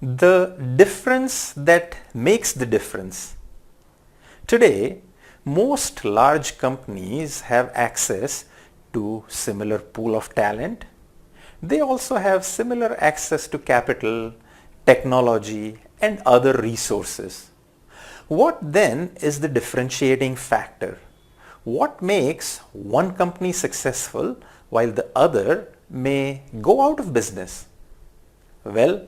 The difference that makes the difference. Today, most large companies have access to similar pool of talent. They also have similar access to capital, technology, and other resources. What then is the differentiating factor? What makes one company successful while the other may go out of business? Well,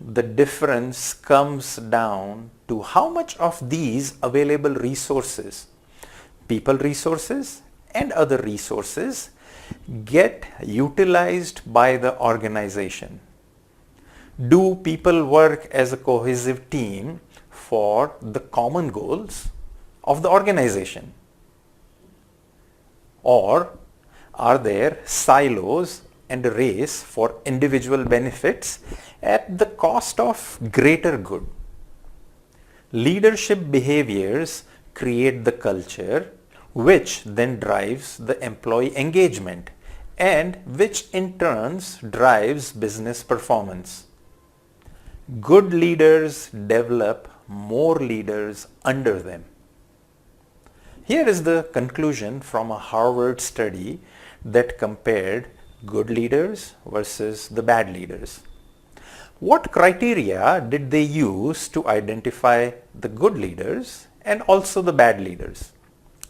the difference comes down to how much of these available resources, people resources and other resources, get utilized by the organization. Do people work as a cohesive team for the common goals of the organization? Or are there silos and a race for individual benefits at the cost of greater good? Leadership behaviors create the culture, which then drives the employee engagement and which in turn drives business performance. Good leaders develop more leaders under them. Here is the conclusion from a Harvard study that compared good leaders versus the bad leaders. What criteria did they use to identify the good leaders and also the bad leaders?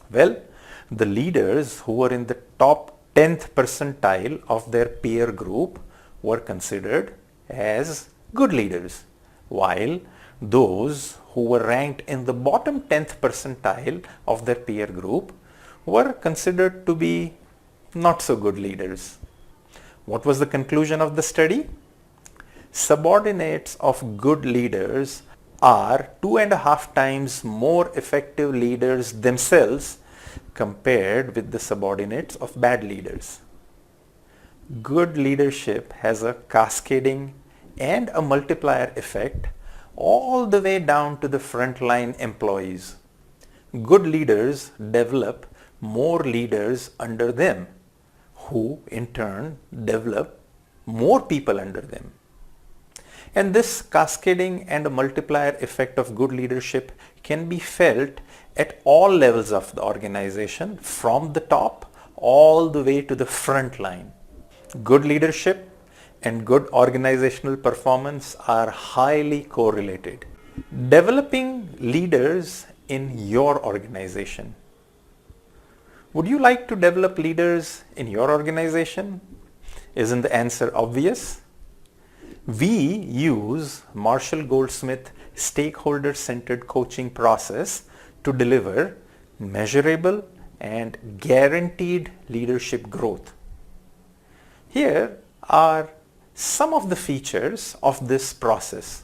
Well, the leaders who were in the top 10th percentile of their peer group were considered as good leaders, while those who were ranked in the bottom 10th percentile of their peer group were considered to be not so good leaders. What was the conclusion of the study? Subordinates of good leaders are 2.5 times more effective leaders themselves compared with the subordinates of bad leaders. Good leadership has a cascading and a multiplier effect all the way down to the frontline employees. Good leaders develop more leaders under them, who in turn develop more people under them. And this cascading and a multiplier effect of good leadership can be felt at all levels of the organization, from the top all the way to the front line. Good leadership and good organizational performance are highly correlated. Developing leaders in your organization. Would you like to develop leaders in your organization? Isn't the answer obvious? We use Marshall Goldsmith stakeholder-centered coaching process to deliver measurable and guaranteed leadership growth. Here are some of the features of this process.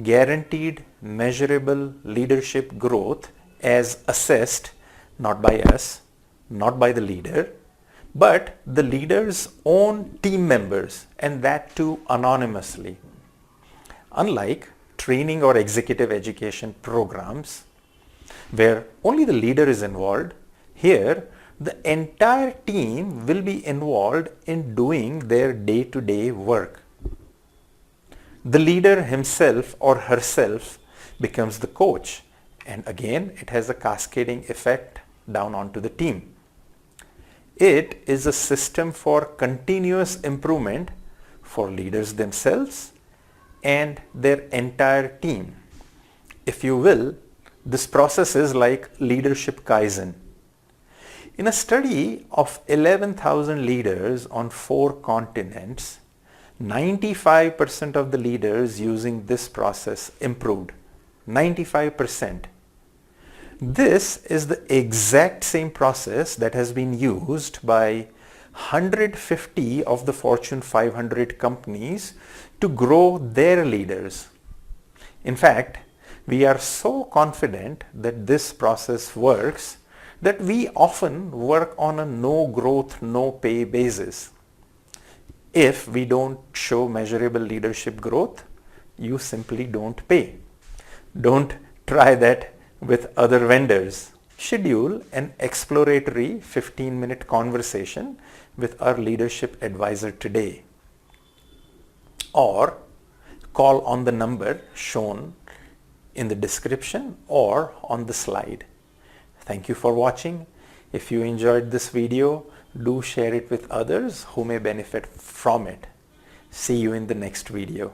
Guaranteed measurable leadership growth as assessed not by us, not by the leader, but the leader's own team members, and that too anonymously. Unlike training or executive education programs where only the leader is involved, here the entire team will be involved in doing their day-to-day work. The leader himself or herself becomes the coach, and again it has a cascading effect down onto the team. It is a system for continuous improvement for leaders themselves and their entire team. If you will, this process is like leadership Kaizen. In a study of 11,000 leaders on 4 continents, 95% of the leaders using this process improved. 95%. This is the exact same process that has been used by 150 of the Fortune 500 companies to grow their leaders. In fact, we are so confident that this process works that we often work on a no growth, no pay basis. If we don't show measurable leadership growth, you simply don't pay. Don't try that with other vendors. Schedule an exploratory 15-minute conversation with our leadership advisor today. Or call on the number shown in the description or on the slide. Thank you for watching. If you enjoyed this video, do share it with others who may benefit from it. See you in the next video.